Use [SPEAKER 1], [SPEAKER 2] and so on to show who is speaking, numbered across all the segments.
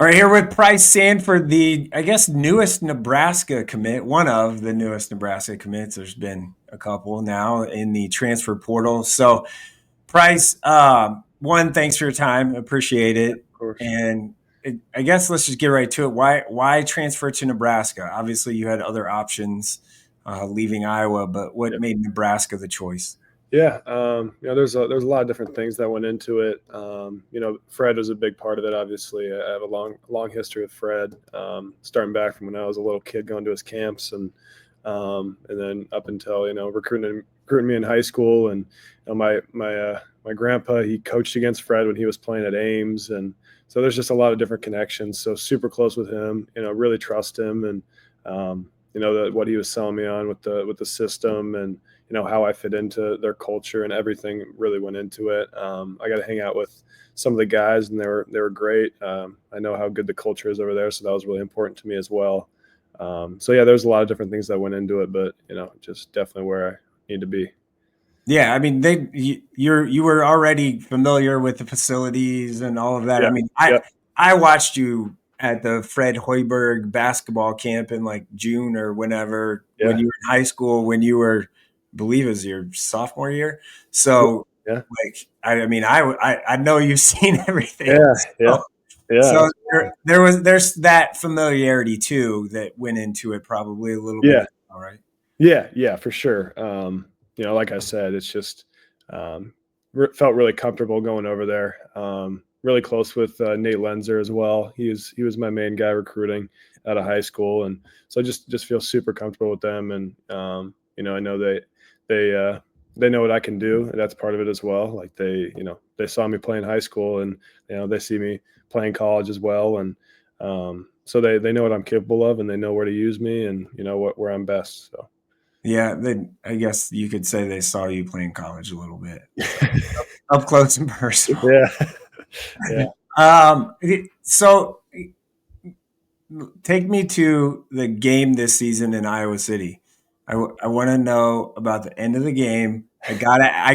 [SPEAKER 1] All right, here with Pryce Sandfort, the I guess newest Nebraska commit, one of the newest Nebraska commits. There's been a couple now in the transfer portal. So, Pryce, one, thanks for your time, appreciate it.
[SPEAKER 2] Of course.
[SPEAKER 1] And I guess let's just get right to it. Why transfer to Nebraska? Obviously, you had other options leaving Iowa, but what
[SPEAKER 2] Yeah.
[SPEAKER 1] made Nebraska the choice?
[SPEAKER 2] Yeah. There's a lot of different things that went into it. Fred was a big part of it. Obviously, I have a long history with Fred, starting back from when I was a little kid going to his camps, and then up until recruiting me in high school. And my grandpa, he coached against Fred when he was playing at Ames, and so there's just a lot of different connections. So super close with him. Really trust him, and what he was selling me on with the system, and how I fit into their culture, and everything really went into it. I got to hang out with some of the guys, and they were great. I know how good the culture is over there, so that was really important to me as well. So yeah, there's a lot of different things that went into it, but just definitely where I need to be.
[SPEAKER 1] Yeah, I mean, you were already familiar with the facilities and all of that.
[SPEAKER 2] Yeah,
[SPEAKER 1] I mean,
[SPEAKER 2] yeah,
[SPEAKER 1] I watched you at the Fred Hoiberg basketball camp in like June or whenever when
[SPEAKER 2] yeah,
[SPEAKER 1] you were in high school, when you were, I believe it was your sophomore year.
[SPEAKER 2] yeah,
[SPEAKER 1] So,
[SPEAKER 2] yeah,
[SPEAKER 1] like, I mean, I know you've seen everything.
[SPEAKER 2] yeah, yeah,
[SPEAKER 1] So,
[SPEAKER 2] yeah,
[SPEAKER 1] so there's that familiarity too that went into it probably a little bit
[SPEAKER 2] yeah,
[SPEAKER 1] as well, right?
[SPEAKER 2] yeah, yeah, for sure. Like I said, it's just um, felt really comfortable going over there. Really close with Nate Lenzer as well. He was my main guy recruiting out of high school, and so I just feel super comfortable with them. And I know they uh, they know what I can do, and that's part of it as well. Like they saw me play in high school, and they see me playing college as well, and so they know what I'm capable of, and they know where to use me, and where I'm best. So.
[SPEAKER 1] Yeah, I guess you could say they saw you play in college a little bit, so up close and personal.
[SPEAKER 2] Yeah. Yeah.
[SPEAKER 1] So take me to the game this season in Iowa City. I want to know about the end of the game. I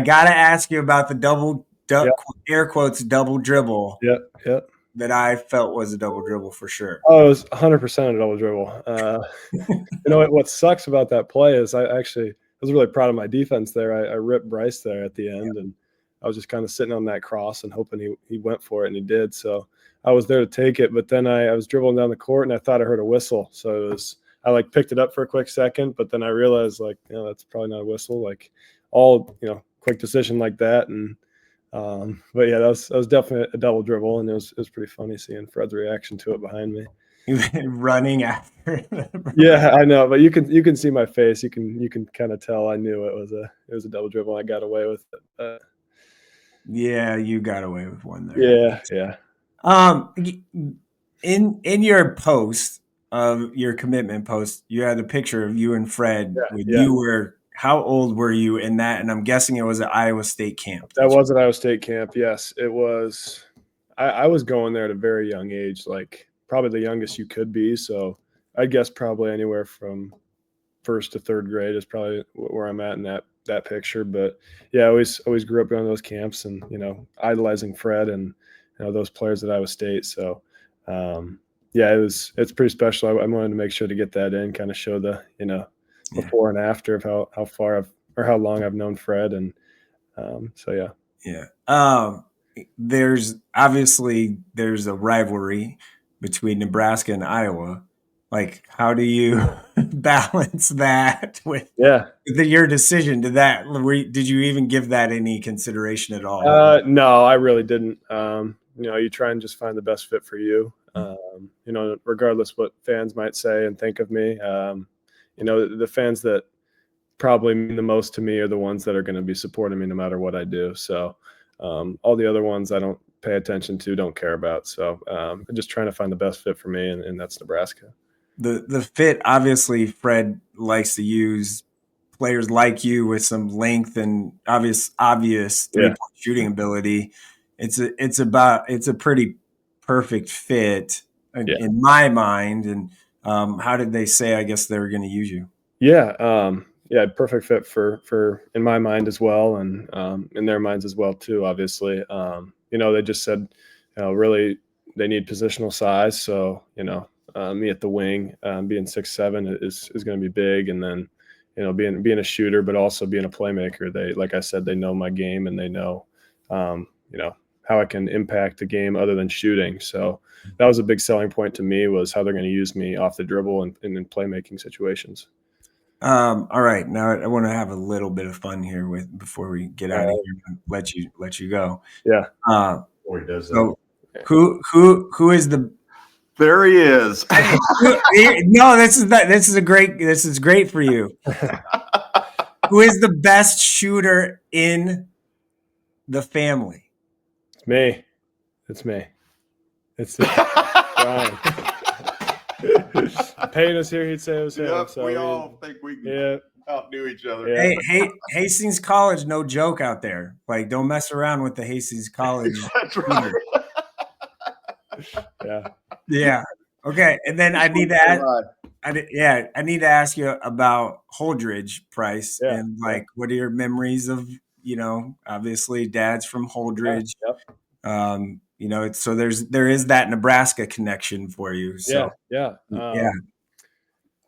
[SPEAKER 1] gotta ask you about the
[SPEAKER 2] Yep.
[SPEAKER 1] air quotes double dribble
[SPEAKER 2] Yep. Yep.
[SPEAKER 1] that I felt was a double dribble for sure.
[SPEAKER 2] Oh, it was 100% a double dribble. What sucks about that play is I was really proud of my defense there. I ripped Bryce there at the end, and I was just kind of sitting on that cross and hoping he went for it, and he did. So I was there to take it, but then I was dribbling down the court, and I thought I heard a whistle. So I like picked it up for a quick second, but then I realized like that's probably not a whistle. Like all quick decision like that, and but yeah, that was definitely a double dribble, and it was pretty funny seeing Fred's reaction to it behind me.
[SPEAKER 1] Running after.
[SPEAKER 2] Yeah, I know, but you can see my face. You can kind of tell I knew it was a double dribble. I got away with it.
[SPEAKER 1] Yeah, you got away with one there.
[SPEAKER 2] Yeah, yeah,
[SPEAKER 1] Um, in your post of your commitment post, you had a picture of you and Fred
[SPEAKER 2] yeah,
[SPEAKER 1] when
[SPEAKER 2] yeah.
[SPEAKER 1] you were. How old were you in that? And I'm guessing it was at Iowa State camp.
[SPEAKER 2] That was at Iowa State camp. Yes, it was. I was going there at a very young age, like probably the youngest you could be. So I guess probably anywhere from first to third grade is probably where I'm at in that picture. But yeah, I always grew up going to those camps, and idolizing Fred and those players at Iowa State. So yeah, it's pretty special. I wanted to make sure to get that in, kind of show the
[SPEAKER 1] Yeah,
[SPEAKER 2] before and after of how far or how long I've known Fred, and so yeah.
[SPEAKER 1] yeah. There's a rivalry between Nebraska and Iowa. Like, how do you balance that with
[SPEAKER 2] Yeah.
[SPEAKER 1] your decision? Did you even give that any consideration at all?
[SPEAKER 2] No, I really didn't. You try and just find the best fit for you. Regardless what fans might say and think of me. The fans that probably mean the most to me are the ones that are going to be supporting me no matter what I do. So all the other ones I don't pay attention to, don't care about. So I'm just trying to find the best fit for me, and that's Nebraska.
[SPEAKER 1] The fit, obviously, Fred likes to use players like you with some length and obvious
[SPEAKER 2] Yeah,
[SPEAKER 1] 3-point shooting ability. It's a pretty perfect fit
[SPEAKER 2] yeah,
[SPEAKER 1] in my mind. And how did they say? I guess they were going to use you.
[SPEAKER 2] yeah, yeah. Perfect fit for in my mind as well, and in their minds as well too. Obviously, they just said, really they need positional size. So, me at the wing, being 6'7" is going to be big. And then, being a shooter, but also being a playmaker. They, like I said, they know my game, and they know, how I can impact the game other than shooting. So that was a big selling point to me, was how they're going to use me off the dribble and in playmaking situations.
[SPEAKER 1] All right, now I want to have a little bit of fun here before we get out of here and let you go.
[SPEAKER 2] Yeah.
[SPEAKER 3] Before he does
[SPEAKER 1] So
[SPEAKER 3] that.
[SPEAKER 1] who is the
[SPEAKER 3] There he is.
[SPEAKER 1] no, this is great for you. Who is the best shooter in the family?
[SPEAKER 2] It's me. It's Brian. Payne is here. He'd say it was him.
[SPEAKER 3] Yep,
[SPEAKER 2] So
[SPEAKER 3] we all think we can outdo each other.
[SPEAKER 2] Yeah.
[SPEAKER 1] Hey, Hastings College, no joke out there. Like, don't mess around with the Hastings College.
[SPEAKER 3] That's right.
[SPEAKER 2] Yeah.
[SPEAKER 1] Yeah. Okay, and then I need to ask. I need to ask you about Holdridge, Pryce, and what are your memories of? Obviously, Dad's from Holdridge.
[SPEAKER 2] Yep.
[SPEAKER 1] So there is that Nebraska connection for you. So
[SPEAKER 2] yeah.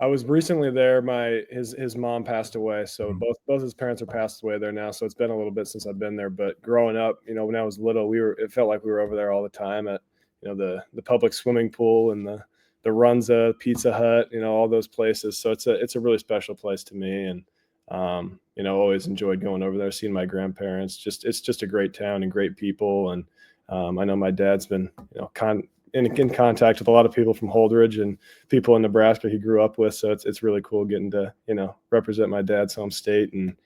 [SPEAKER 2] I was recently there. His mom passed away, so both his parents are passed away there now. So it's been a little bit since I've been there. But growing up, when I was little, it felt like we were over there all the time at the public swimming pool and the Runza, Pizza Hut, all those places. So it's a really special place to me, and always enjoyed going over there, seeing my grandparents. It's just a great town and great people, and I know my dad's been in contact with a lot of people from Holdridge and people in Nebraska he grew up with. So it's really cool getting to represent my dad's home state, and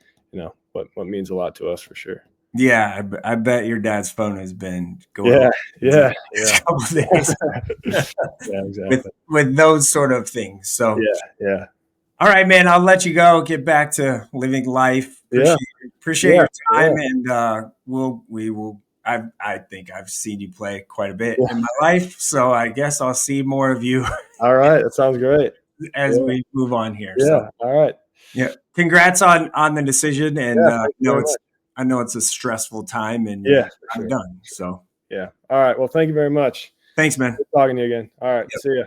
[SPEAKER 2] what means a lot to us for sure.
[SPEAKER 1] Yeah, I bet your dad's phone has been going.
[SPEAKER 2] Yeah.
[SPEAKER 1] A couple of days.
[SPEAKER 2] Yeah, exactly.
[SPEAKER 1] With those sort of things. So
[SPEAKER 2] yeah.
[SPEAKER 1] All right, man. I'll let you go. Get back to living life. Appreciate your time, and we will. I think I've seen you play quite a bit in my life, so I guess I'll see more of you.
[SPEAKER 2] All right, that sounds great.
[SPEAKER 1] As we move on here.
[SPEAKER 2] Yeah.
[SPEAKER 1] So,
[SPEAKER 2] all right.
[SPEAKER 1] Yeah. Congrats on the decision, and I know it's a stressful time, and I'm done. So
[SPEAKER 2] yeah. All right. Well, thank you very much.
[SPEAKER 1] Thanks, man.
[SPEAKER 2] Good talking to you again. All right. See ya.